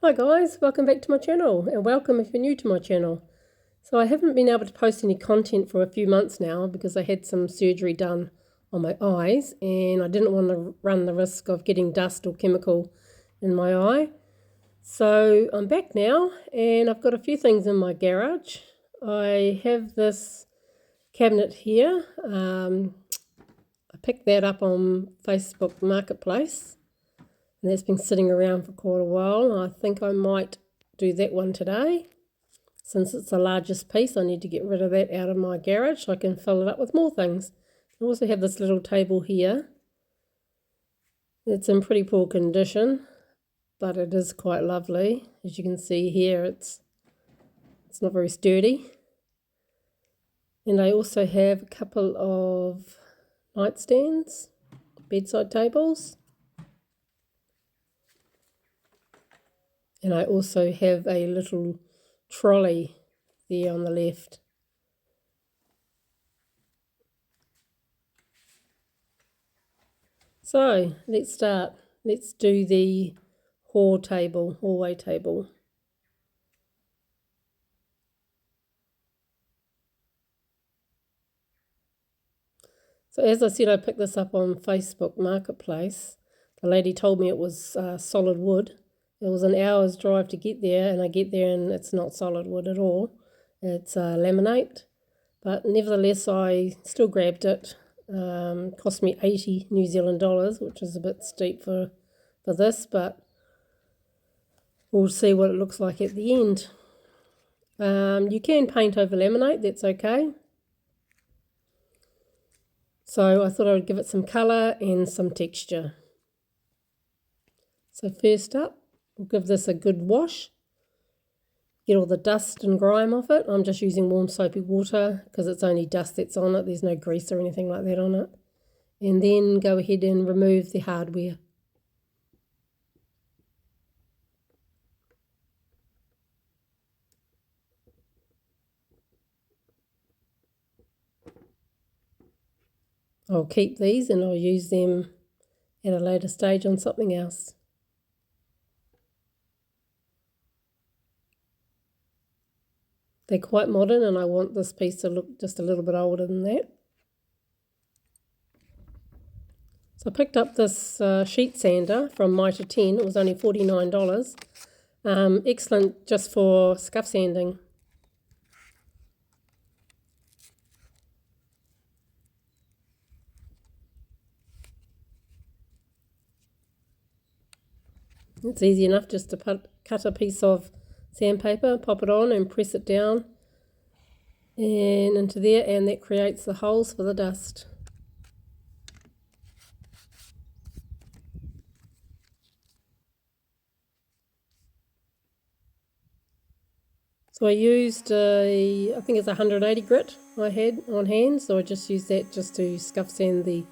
Hi guys, welcome back to my channel and welcome if you're new to my channel. So I haven't been able to post any content for a few months now because I had some surgery done on my eyes and I didn't want to run the risk of getting dust or chemical in my eye. So I'm back now and I've got a few things in my garage. I have this cabinet here. I picked that up on Facebook Marketplace. And that's been sitting around for quite a while. I think I might do that one today. Since it's the largest piece, I need to get rid of that out of my garage so I can fill it up with more things. I also have this little table here. It's in pretty poor condition, but it is quite lovely. As you can see here, it's not very sturdy. And I also have a couple of nightstands, bedside tables. And I also have a little trolley there on the left. So let's start. Let's do the hallway table. So as I said, I picked this up on Facebook Marketplace. The lady told me it was solid wood. It was an hour's drive to get there, and I get there and it's not solid wood at all. It's laminate, but nevertheless I still grabbed it. Cost me 80 New Zealand dollars, which is a bit steep for this, but we'll see what it looks like at the end. You can paint over laminate, that's okay. So I thought I would give it some colour and some texture. So first up, we'll give this a good wash. Get all the dust and grime off it. I'm just using warm soapy water because it's only dust that's on it. There's no grease or anything like that on it. And then go ahead and remove the hardware. I'll keep these and I'll use them at a later stage on something else. They're quite modern and I want this piece to look just a little bit older than that. So I picked up this sheet sander from Mitre 10. It was only $49. Excellent just for scuff sanding. It's easy enough just to cut a piece of sandpaper, pop it on and press it down and into there, and that creates the holes for the dust. So I used I think it's 180 grit I had on hand, so I just used that just to scuff sand the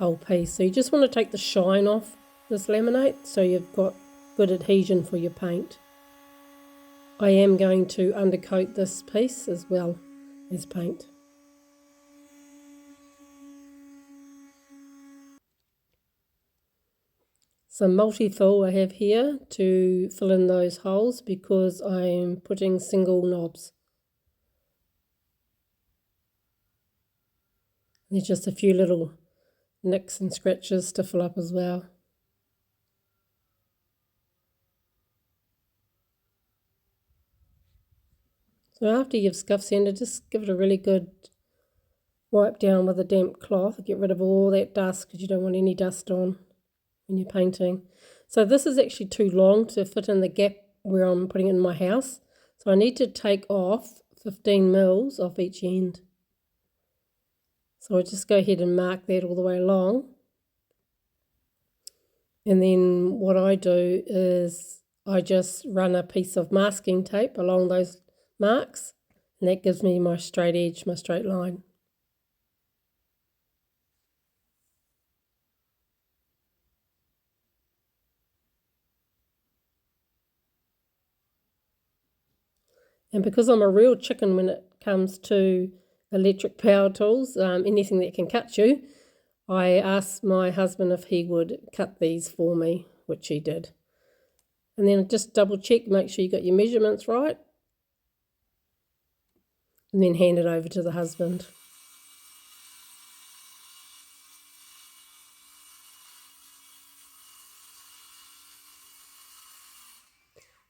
whole piece. So you just want to take the shine off this laminate so you've got good adhesion for your paint. I am going to undercoat this piece as well as paint. Some multi-fill I have here to fill in those holes because I'm putting single knobs. There's just a few little nicks and scratches to fill up as well. So after you've scuff sanded, just give it a really good wipe down with a damp cloth. Get rid of all that dust because you don't want any dust on when you're painting. So this is actually too long to fit in the gap where I'm putting it in my house. So I need to take off 15 mils off each end. So I just go ahead and mark that all the way along. And then what I do is I just run a piece of masking tape along those marks, and that gives me my straight edge, my straight line. And because I'm a real chicken when it comes to electric power tools, anything that can cut you, I asked my husband if he would cut these for me, which he did. And then just double check, make sure you got your measurements right. And then hand it over to the husband.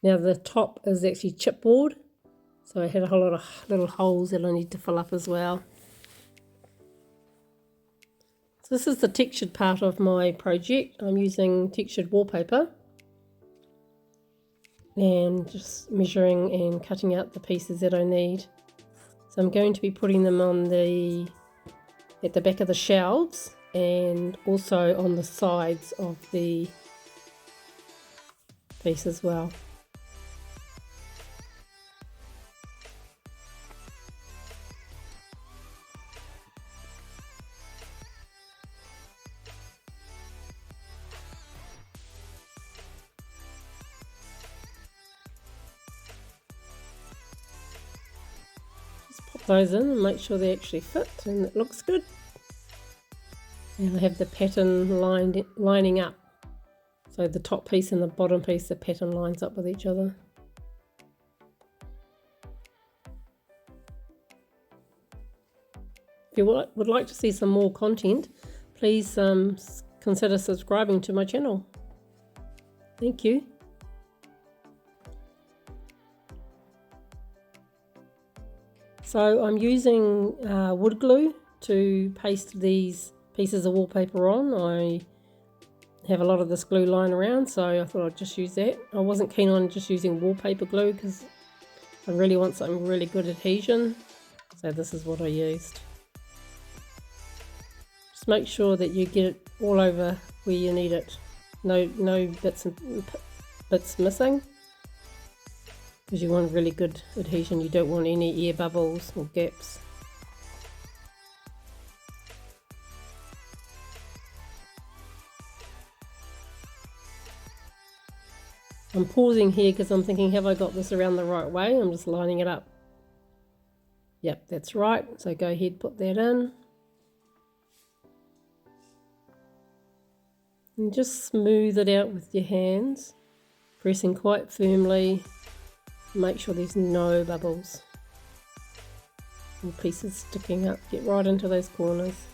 Now the top is actually chipboard, so I had a whole lot of little holes that I need to fill up as well. So this is the textured part of my project. I'm using textured wallpaper and just measuring and cutting out the pieces that I need. So I'm going to be putting them on at the back of the shelves and also on the sides of the piece as well. Pop those in and make sure they actually fit and it looks good. And I have the pattern lining up. So the top piece and the bottom piece, the pattern lines up with each other. If you would like to see some more content, please consider subscribing to my channel. Thank you. So I'm using wood glue to paste these pieces of wallpaper on. I have a lot of this glue lying around, so I thought I'd just use that. I wasn't keen on just using wallpaper glue because I really want something really good adhesion, so this is what I used. Just make sure that you get it all over where you need it. No bits missing, because you want really good adhesion. You don't want any air bubbles or gaps. I'm pausing here because I'm thinking, have I got this around the right way? I'm just lining it up. Yep, that's right. So go ahead, put that in. And just smooth it out with your hands, pressing quite firmly. Make sure there's no bubbles and pieces sticking up. Get right into those corners.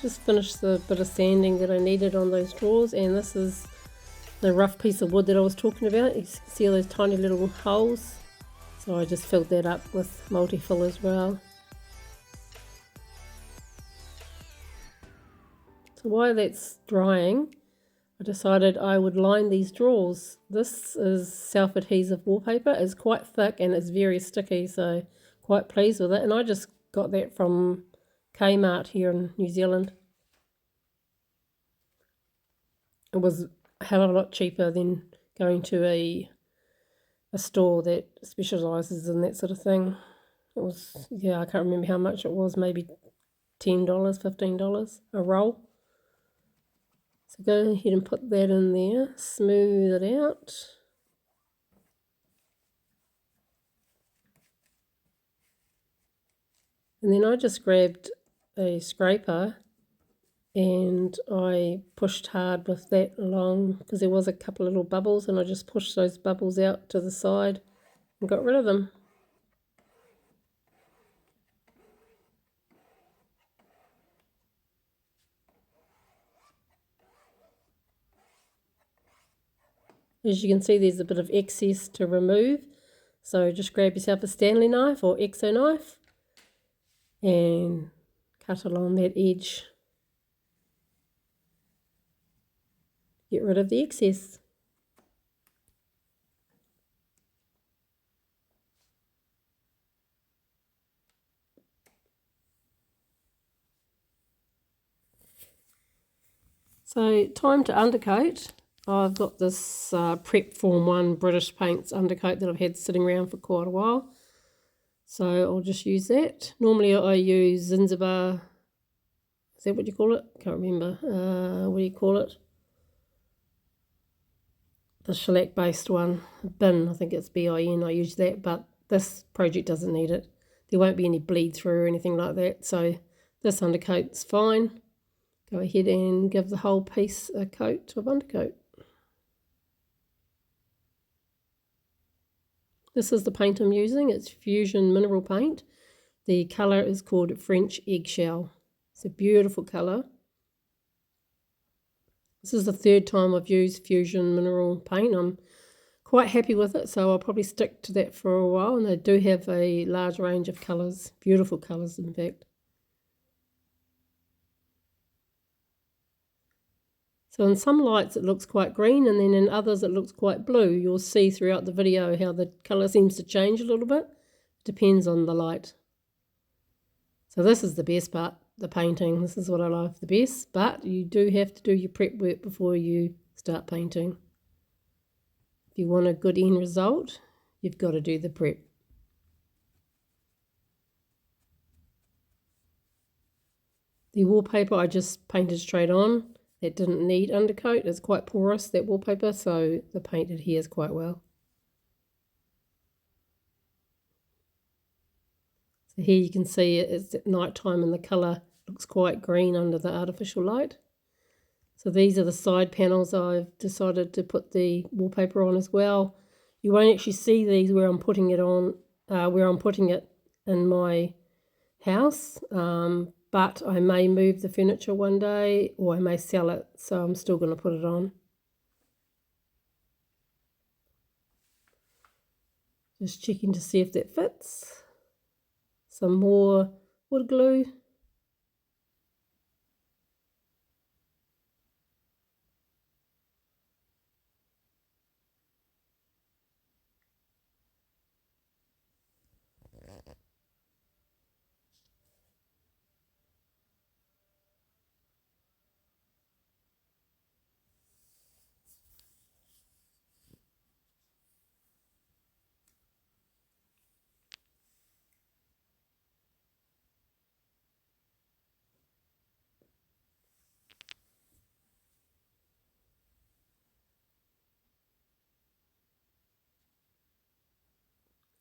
Just finished the bit of sanding that I needed on those drawers, and this is the rough piece of wood that I was talking about. You can see all those tiny little holes, so I just filled that up with multi-fill as well. So while that's drying, I decided I would line these drawers. This is self-adhesive wallpaper. It's quite thick and it's very sticky, so quite pleased with it. And I just got that from Kmart here in New Zealand. It was a hell of a lot cheaper than going to a store that specialises in that sort of thing. It was, yeah, I can't remember how much it was, maybe $10, $15 a roll. So go ahead and put that in there, smooth it out. And then I just grabbed a scraper and I pushed hard with that along, because there was a couple of little bubbles, and I just pushed those bubbles out to the side and got rid of them. As you can see, there's a bit of excess to remove, so just grab yourself a Stanley knife or Exo knife and cut along that edge. Get rid of the excess. So time to undercoat. I've got this Prep Form 1 British Paints undercoat that I've had sitting around for quite a while. So I'll just use that. Normally I use Zinzibur. Is that what you call it? Can't remember. What do you call it? The shellac based one. Bin, I think it's BIN. I use that, but this project doesn't need it. There won't be any bleed through or anything like that. So this undercoat's fine. go ahead and give the whole piece a coat of undercoat. This is the paint I'm using. It's Fusion Mineral Paint. The colour is called French Eggshell. It's a beautiful colour. This is the third time I've used Fusion Mineral Paint. I'm quite happy with it, so I'll probably stick to that for a while. And they do have a large range of colours, beautiful colours in fact. So in some lights it looks quite green, and then in others it looks quite blue. You'll see throughout the video how the colour seems to change a little bit. Depends on the light. So this is the best part, the painting. This is what I like the best, but you do have to do your prep work before you start painting. If you want a good end result, you've got to do the prep. The wallpaper I just painted straight on. That didn't need undercoat. It's quite porous, that wallpaper, so the paint adheres quite well. So here you can see it's at night time and the colour looks quite green under the artificial light. So these are the side panels I've decided to put the wallpaper on as well. You won't actually see these where I'm putting it on, where I'm putting it in my house, but I may move the furniture one day or I may sell it, so I'm still going to put it on. Just checking to see if that fits. Some more wood glue.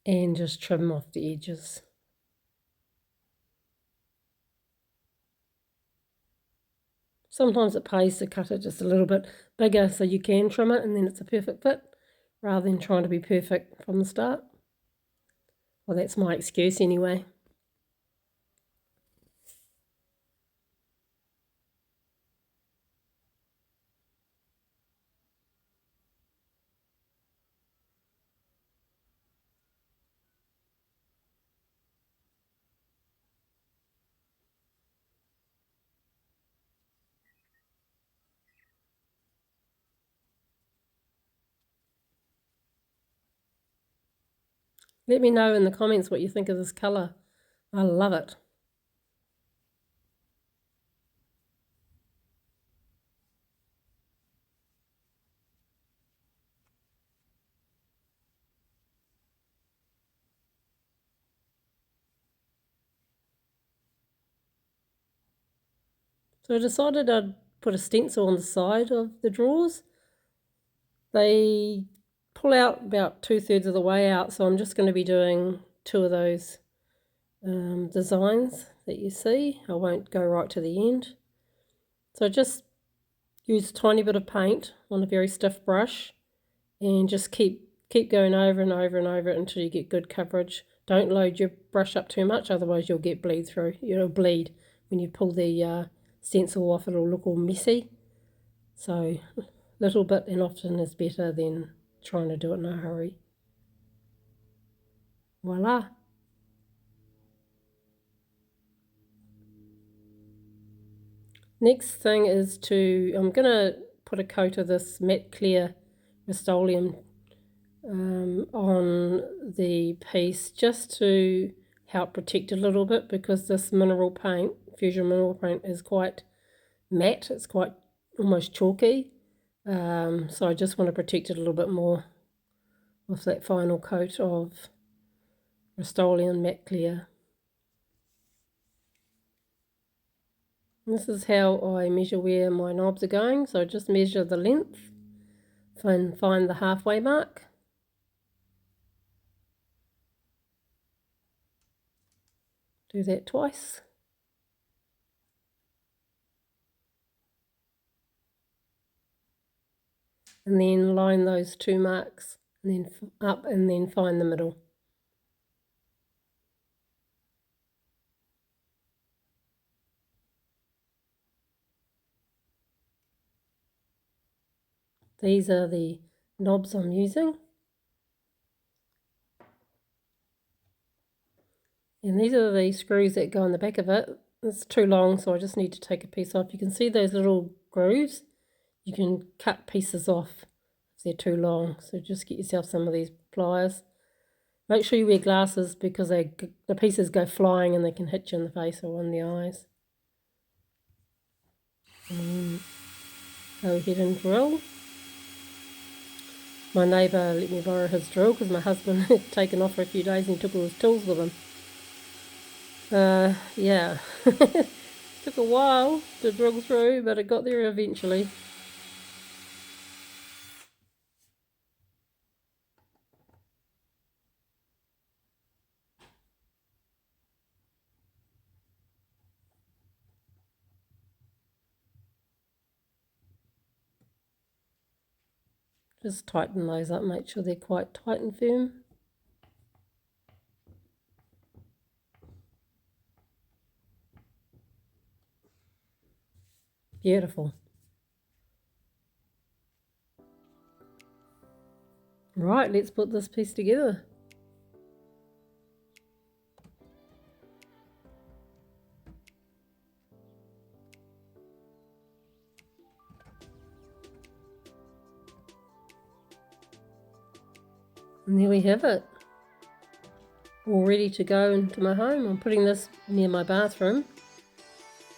And just trim off the edges. Sometimes it pays to cut it just a little bit bigger so you can trim it and then it's a perfect fit, rather than trying to be perfect from the start. Well, that's my excuse anyway. Let me know in the comments what you think of this colour. I love it. So I decided I'd put a stencil on the side of the drawers. They pull out about 2/3 of the way out, so I'm just going to be doing 2 of those designs that you see. I won't go right to the end. So just use a tiny bit of paint on a very stiff brush and just keep going over and over and over it until you get good coverage. Don't load your brush up too much, otherwise you'll get bleed through. It'll bleed when you pull the stencil off. It'll look all messy. So a little bit and often is better than trying to do it in a hurry. Voila. Next thing is I'm going to put a coat of this matte clear Rust-Oleum on the piece just to help protect a little bit, because this mineral paint, Fusion Mineral Paint, is quite matte. It's quite almost chalky. So I just want to protect it a little bit more with that final coat of Rust-Oleum matte clear. This is how I measure where my knobs are going. So just measure the length and find the halfway mark. Do that twice. and then line those 2 marks, and then up, and then find the middle. These are the knobs I'm using. And these are the screws that go on the back of it. It's too long, so I just need to take a piece off. You can see those little grooves. You can cut pieces off if they're too long. So just get yourself some of these pliers. Make sure you wear glasses because the pieces go flying and they can hit you in the face or in the eyes. Go ahead and drill. My neighbour let me borrow his drill because my husband had taken off for a few days and he took all his tools with him. Yeah, took a while to drill through, but it got there eventually. Just tighten those up, make sure they're quite tight and firm. Beautiful. Right, let's put this piece together. And there we have it. All ready to go into my home. I'm putting this near my bathroom.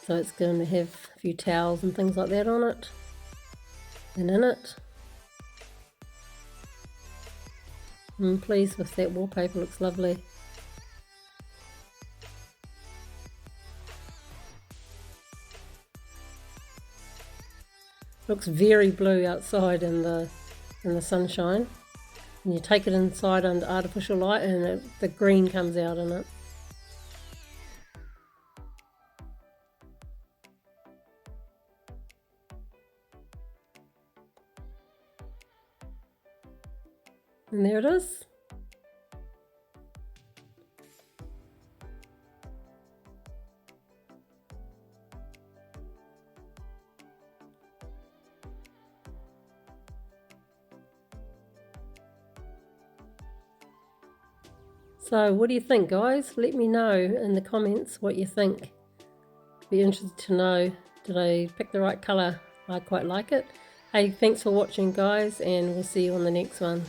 So it's going to have a few towels and things like that on it. And in it. I'm pleased with that wallpaper, looks lovely. Looks very blue outside in the sunshine. And you take it inside under artificial light and the green comes out in it. And there it is. So what do you think, guys? Let me know in the comments what you think. Be interested to know, did I pick the right colour? I quite like it. Hey, thanks for watching, guys, and we'll see you on the next one.